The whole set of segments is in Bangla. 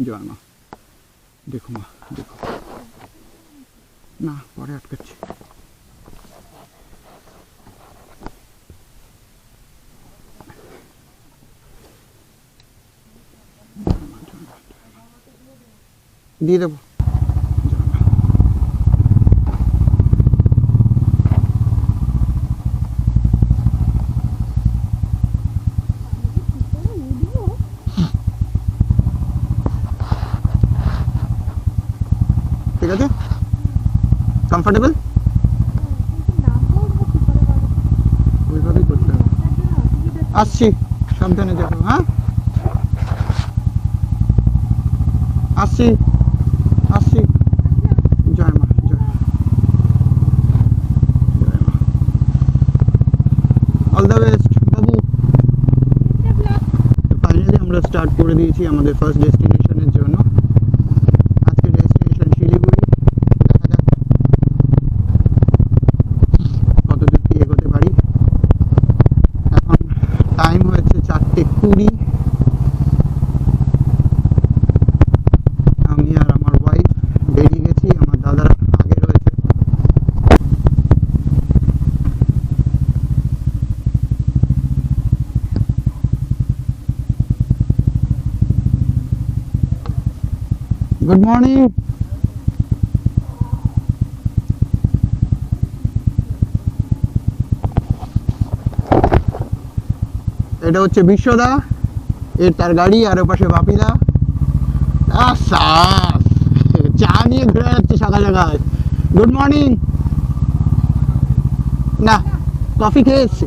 জয় মা। দেখো মা, দেখো না, পরে আটকাচ্ছি। দিয়ে দেবো। ঠিক আছে, কমফোর্টেবল, ওইভাবেই করতে হবে। আসছি, সাবধানে যাবো। হ্যাঁ, আসছি আসছি। জয় মা, জয় মা, জয় মা। All the best Babu. Finally আমরা স্টার্ট করে দিয়েছি আমাদের ফার্স্ট ডেস্টিনেশনের জন্য। আজকে ডেস্টিনেশন শিলিগুড়ি। দেখা যাক কত দূর কি এগোতে পারি। এখন টাইম হয়েছে 4:20। আমি আর আমার ওয়াইফ বেরিয়ে গেছি, আমার দাদারা আগে রয়েছে। Good morning. এটা হচ্ছে বিশ্বদা, এর তার গাড়ি, আর ওপাশে বাপিদা। চা নিয়ে ঘুরে যাচ্ছে সকাল সকাল। Good morning. না, কফি খেয়ে এসছি।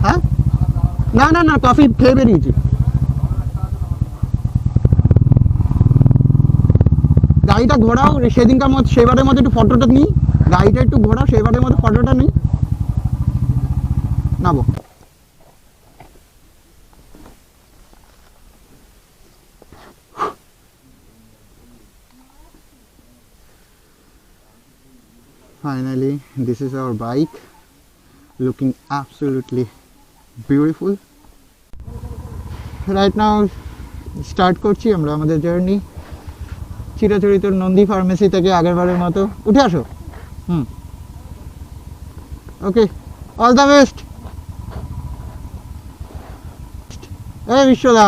হ্যাঁ, না না না, কফি খেয়ে বেরিয়েছি। গাড়িটা ঘোরাও, সেদিনকার মতো সেবারের মতো একটু ফটোটা নিই। গাড়িটা একটু ঘোরাও, সেবারের মতো ফটোটা নিই। নাবো। Finally, this is our bike, looking absolutely beautiful. Right now, start করছি আমরা আমাদের জার্নি। চিরাচরিত নন্দী ফার্মেসি থেকে আগেরবারের মতো উঠে আসো। ওকে, অল দ্য বেস্ট। এই বিশ্বদা,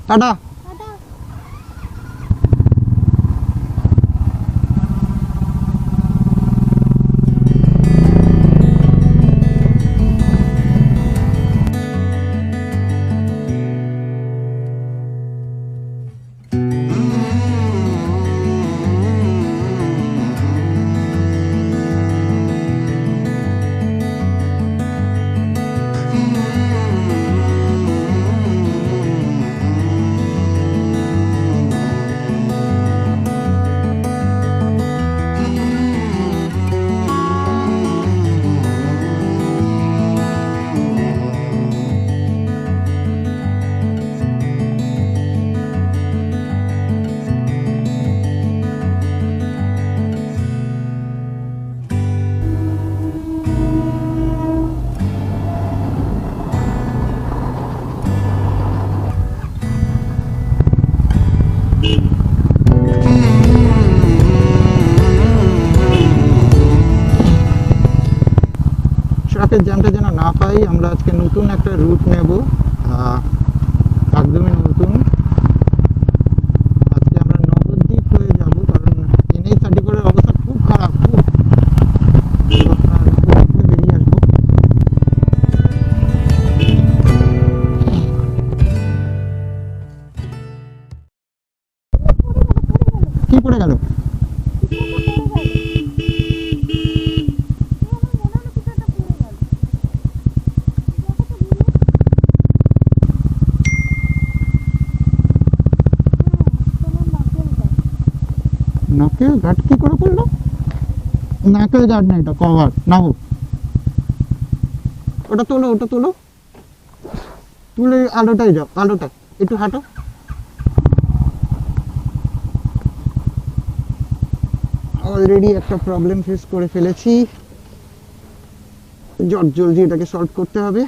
টাটা। ট্রাফিক জ্যামটা যেন না পাই, আমরা আজকে নতুন একটা রুট নেব, একদমই নতুন। আজকে আমরা নবদ্বীপ হয়ে যাব, কারণ NH-34 অবস্থা খুব খারাপ, খুব। বেরিয়ে আসবো। কি পড়ে গেল? নাকের গার্ড কি করে পড়লো? নাকের গার্ড না, এটা কভার। নাও, ওটা তোলো, ওটা তোলো, তুলে আলোটাই যাও, আলোটা একটু হাঁটো। অলরেডি একটা প্রবলেম ফেস করে ফেলেছি, জলদি এটাকে সলভ করতে হবে।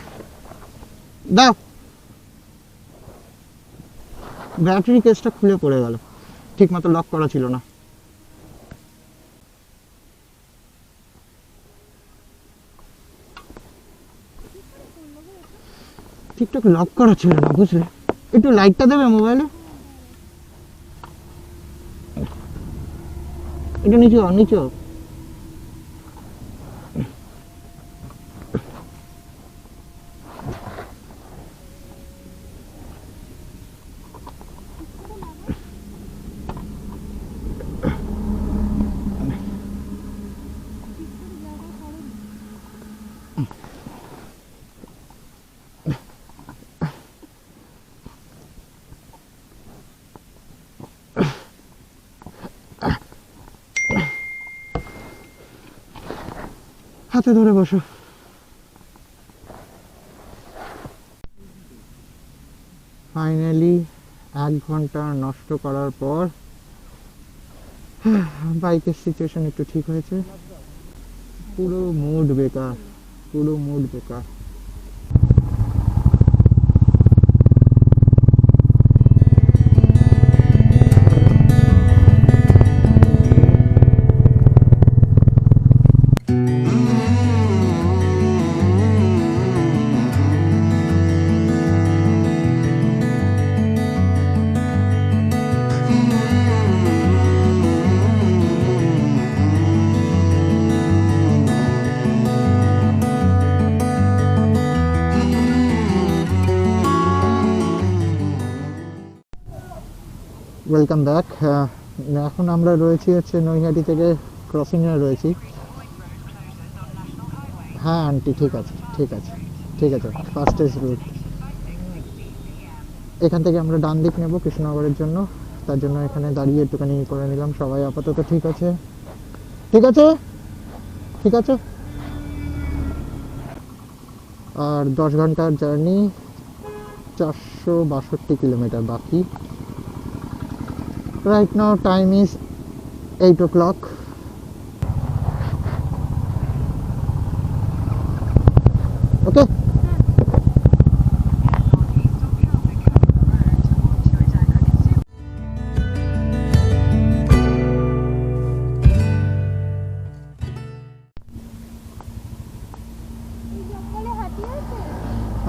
দাও। ব্যাটারি কেসটা খুলে পড়ে গেল, ঠিক মতো লক করা ছিল না। ঠিকঠাক লক করা ছিল না, বুঝলে? একটু লাইটটা দেবে মোবাইলে, এটা নিচে নিচে। হাতে ধরে বসো। ফাইনালি 1 ঘন্টা নষ্ট করার পর বাইকের সিচুয়েশন একটু ঠিক হয়েছে। পুরো মুড বেকার, পুরো মুড বেকার। Welcome back. এখন আমরা রয়েছি হচ্ছে নৈহাটি থেকে ক্রসিংয়ে রয়েছি। হ্যাঁ আন্টি, ঠিক আছে ঠিক আছে ঠিক আছে, ফাস্টেস্ট রুট। এখান থেকে আমরা ডান দিক নেব কৃষ্ণনগরের জন্য, তার জন্য এখানে দাঁড়িয়ে একটুখানি করে নিলাম। সবাই আপাতত ঠিক আছে, ঠিক আছে ঠিক আছে। আর 10 ঘন্টার জার্নি, 462 কিলোমিটার বাকি। Right now time is 8 o'clock. Okay.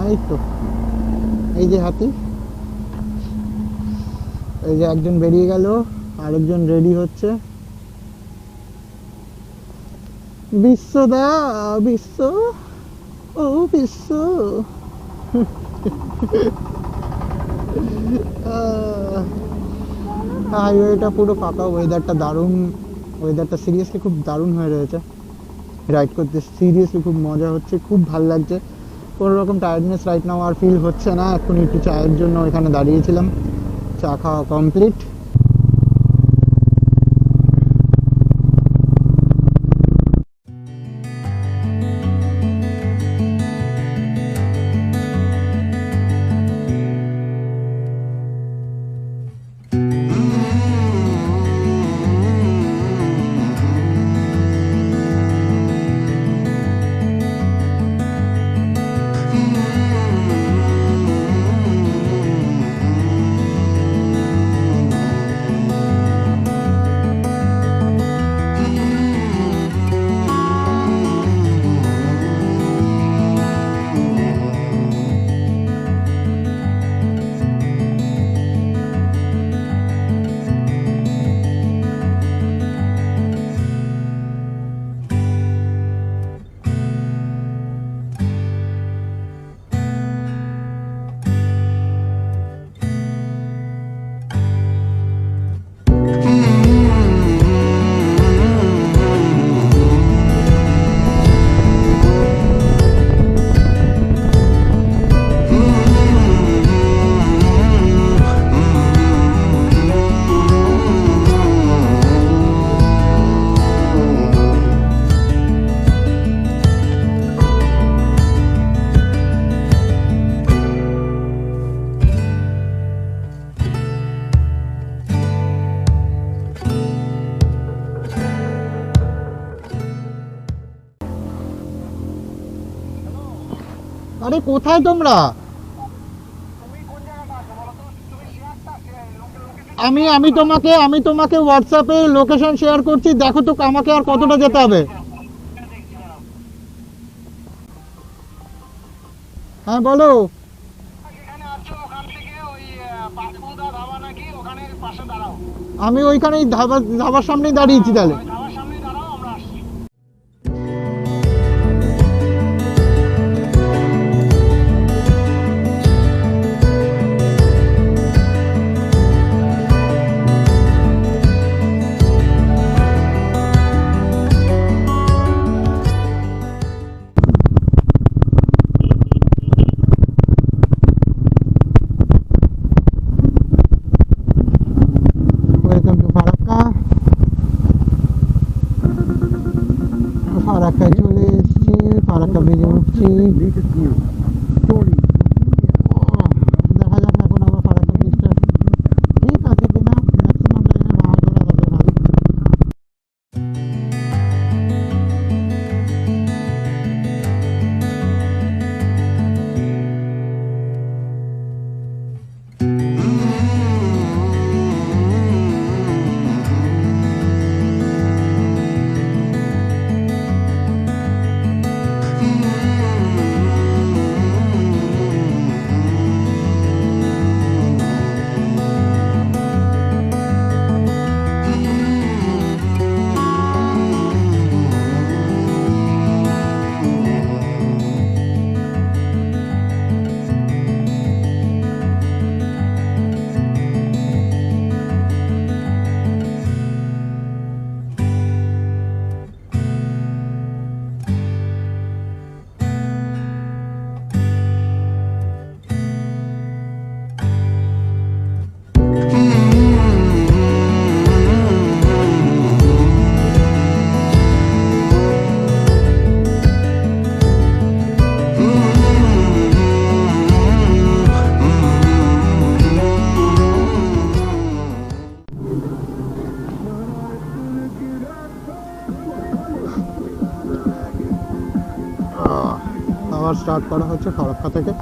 এই তো, এই যে হাতি, এই যে একজন বেরিয়ে গেল, আরেকজন রেডি হচ্ছে। বিশ্বদা, বিশ্ব, ও বিশ্ব। হাইওয়েটা পুরো ফাঁকা, ওয়েদারটা দারুণ, ওয়েদারটা সিরিয়াসলি খুব দারুণ হয়ে রয়েছে। রাইড করতে সিরিয়াসলি খুব মজা হচ্ছে, খুব ভালো লাগছে। কোনো রকম টায়ার্ডনেস রাইট নাও আর ফিল হচ্ছে না। এখন একটু চায়ের জন্য এখানে দাঁড়িয়েছিলাম, চা খাওয়া কমপ্লিট। আরে কোথায় তোমরা? আমি তোমাকে হোয়াটসঅ্যাপে লোকেশন শেয়ার করছি, দেখো তো আমাকে আর কতটা যেতে হবে। হ্যাঁ বলো। আমি ওইখানেই ধাবার সামনেই দাঁড়িয়েছি তাহলে। Welcome to Farakka. ফারাক্কায় চলে এসেছি, ফারাক্কা ব্রিজে উঠছি। দেখা যাক এখন আবার ফারাক্কা ব্রিজটা ঠিক আছে কিনা। ম্যাক্সিমাম টাইমে ভাড়া করা থাকে ভাই। আবার স্টার্ট করা হচ্ছে ফারাক্কা থেকে।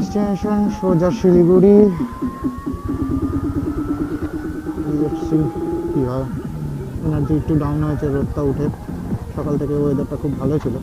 স্টেশন সোজা শিলিগুড়ি। কি হয়, এনার্জি একটু ডাউন হয়েছে রোদটা উঠে। সকাল থেকে ওয়েদারটা খুব ভালো ছিল।